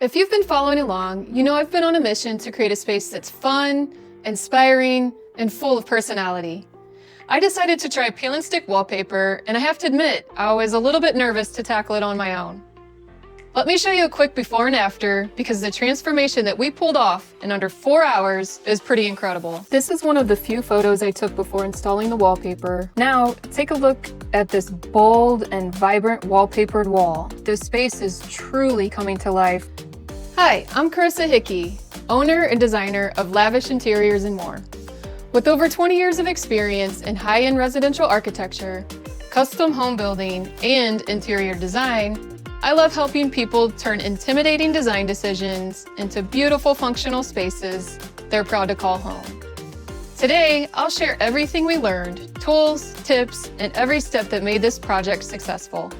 If you've been following along, you know I've been on a mission to create a space that's fun, inspiring, and full of personality. I decided to try peel-and-stick wallpaper, and I have to admit, I was a little bit nervous to tackle it on my own. Let me show you a quick before and after, because the transformation that we pulled off in under 4 hours is pretty incredible. This is one of the few photos I took before installing the wallpaper. Now, take a look at this bold and vibrant wallpapered wall. This space is truly coming to life. Hi, I'm Carissa Hickey, owner and designer of Lavish Interiors and more. With over 20 years of experience in high-end residential architecture, custom home building, and interior design, I love helping people turn intimidating design decisions into beautiful functional spaces they're proud to call home. Today, I'll share everything we learned, tools, tips, and every step that made this project successful.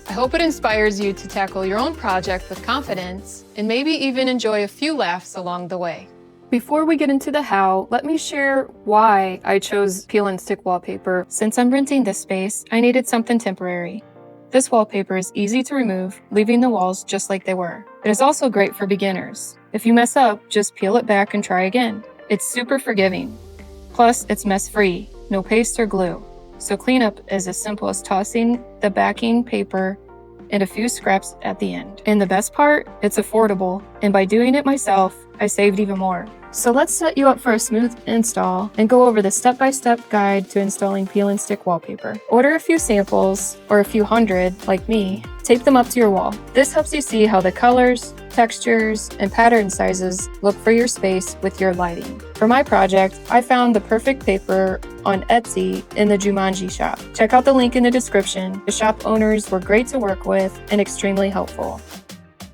I hope it inspires you to tackle your own project with confidence and maybe even enjoy a few laughs along the way. Before we get into the how, let me share why I chose peel-and-stick wallpaper. Since I'm renting this space, I needed something temporary. This wallpaper is easy to remove, leaving the walls just like they were. It is also great for beginners. If you mess up, just peel it back and try again. It's super forgiving. Plus, it's mess-free, no paste or glue. So cleanup is as simple as tossing the backing paper and a few scraps at the end. And the best part, it's affordable. And by doing it myself, I saved even more. So let's set you up for a smooth install and go over the step-by-step guide to installing peel-and-stick wallpaper. Order a few samples, or a few hundred, like me. Tape them up to your wall. This helps you see how the colors, textures, and pattern sizes look for your space with your lighting. For my project, I found the perfect paper on Etsy in the Jumanji shop. Check out the link in the description. The shop owners were great to work with and extremely helpful.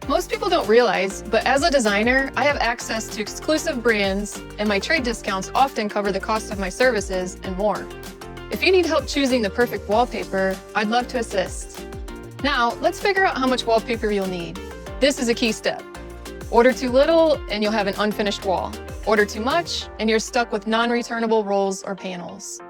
Most people don't realize, but as a designer, I have access to exclusive brands, and my trade discounts often cover the cost of my services and more. If you need help choosing the perfect wallpaper, I'd love to assist. Now, let's figure out how much wallpaper you'll need. This is a key step. Order too little, and you'll have an unfinished wall. Order too much, and you're stuck with non-returnable rolls or panels.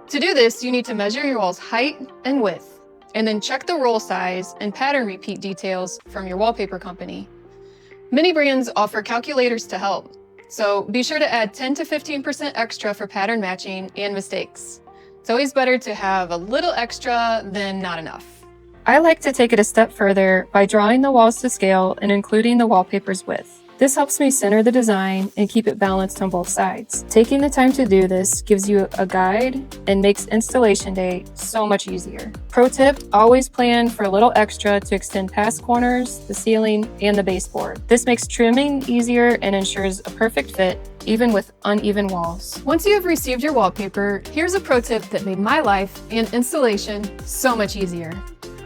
To do this, you need to measure your wall's height and width, and then check the roll size and pattern repeat details from your wallpaper company. Many brands offer calculators to help, so be sure to add 10 to 15% extra for pattern matching and mistakes. It's always better to have a little extra than not enough. I like to take it a step further by drawing the walls to scale and including the wallpaper's width. This helps me center the design and keep it balanced on both sides. Taking the time to do this gives you a guide and makes installation day so much easier. Pro tip, always plan for a little extra to extend past corners, the ceiling, and the baseboard. This makes trimming easier and ensures a perfect fit, even with uneven walls. Once you have received your wallpaper, here's a pro tip that made my life and installation so much easier.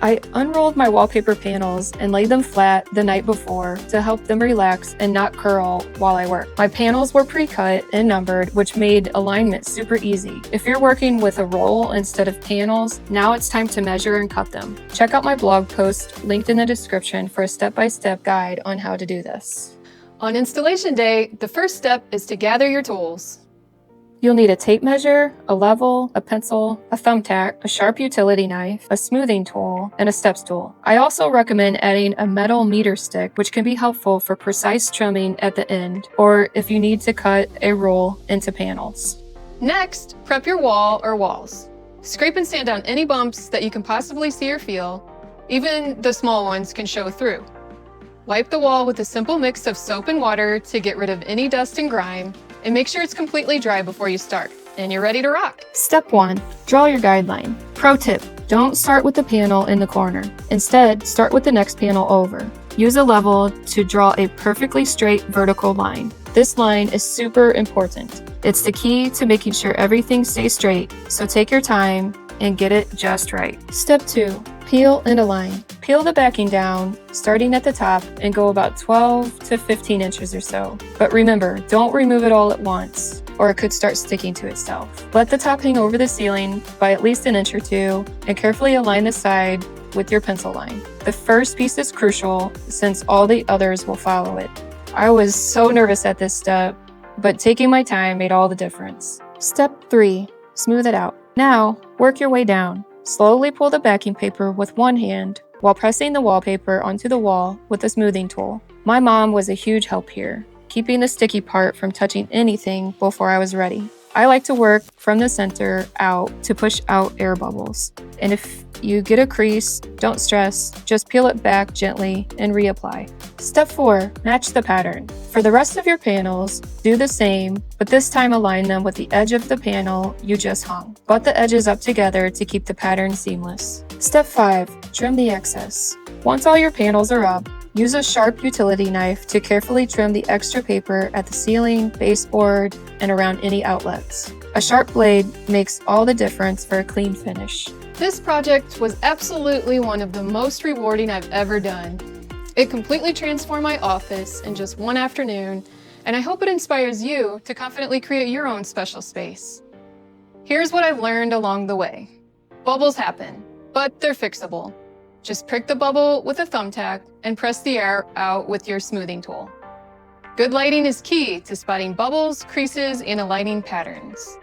I unrolled my wallpaper panels and laid them flat the night before to help them relax and not curl while I work. My panels were pre-cut and numbered, which made alignment super easy. If you're working with a roll instead of panels, now it's time to measure and cut them. Check out my blog post linked in the description for a step-by-step guide on how to do this. On installation day, the first step is to gather your tools. You'll need a tape measure, a level, a pencil, a thumbtack, a sharp utility knife, a smoothing tool, and a steps tool. I also recommend adding a metal meter stick, which can be helpful for precise trimming at the end, or if you need to cut a roll into panels. Next, prep your wall or walls. Scrape and sand down any bumps that you can possibly see or feel. Even the small ones can show through. Wipe the wall with a simple mix of soap and water to get rid of any dust and grime, and make sure it's completely dry before you start, and you're ready to rock. Step 1. Draw your guideline. Pro tip, don't start with the panel in the corner. Instead, start with the next panel over. Use a level to draw a perfectly straight vertical line. This line is super important. It's the key to making sure everything stays straight, so take your time and get it just right. Step 2. Peel and align. Peel the backing down, starting at the top, and go about 12 to 15 inches or so. But remember, don't remove it all at once, or it could start sticking to itself. Let the top hang over the ceiling by at least an inch or two, and carefully align the side with your pencil line. The first piece is crucial, since all the others will follow it. I was so nervous at this step, but taking my time made all the difference. Step 3. Smooth it out. Now, work your way down. Slowly pull the backing paper with one hand while pressing the wallpaper onto the wall with a smoothing tool. My mom was a huge help here, keeping the sticky part from touching anything before I was ready. I like to work from the center out to push out air bubbles. And if you get a crease, don't stress, just peel it back gently and reapply. Step 4, match the pattern. For the rest of your panels, do the same, but this time align them with the edge of the panel you just hung. Butt the edges up together to keep the pattern seamless. Step 5, trim the excess. Once all your panels are up, use a sharp utility knife to carefully trim the extra paper at the ceiling, baseboard, and around any outlets. A sharp blade makes all the difference for a clean finish. This project was absolutely one of the most rewarding I've ever done. It completely transformed my office in just one afternoon, and I hope it inspires you to confidently create your own special space. Here's what I've learned along the way. Bubbles happen, but they're fixable. Just prick the bubble with a thumbtack and press the air out with your smoothing tool. Good lighting is key to spotting bubbles, creases, and aligning patterns.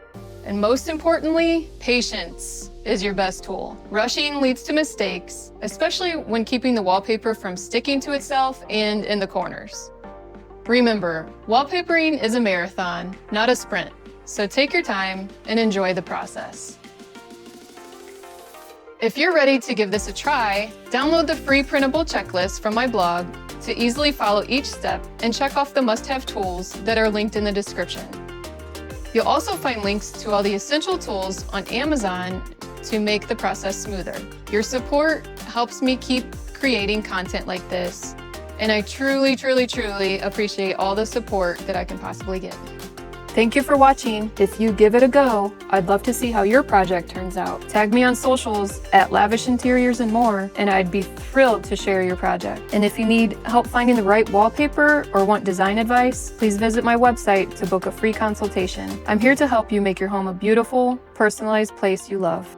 And most importantly, patience is your best tool. Rushing leads to mistakes, especially when keeping the wallpaper from sticking to itself and in the corners. Remember, wallpapering is a marathon, not a sprint, so take your time and enjoy the process. If you're ready to give this a try, download the free printable checklist from my blog to easily follow each step and check off the must-have tools that are linked in the description. You'll also find links to all the essential tools on Amazon to make the process smoother. Your support helps me keep creating content like this, and I truly appreciate all the support that I can possibly get. Thank you for watching. If you give it a go, I'd love to see how your project turns out. Tag me on socials at Lavish Interiors and More, and I'd be thrilled to share your project. And if you need help finding the right wallpaper or want design advice, please visit my website to book a free consultation. I'm here to help you make your home a beautiful, personalized place you love.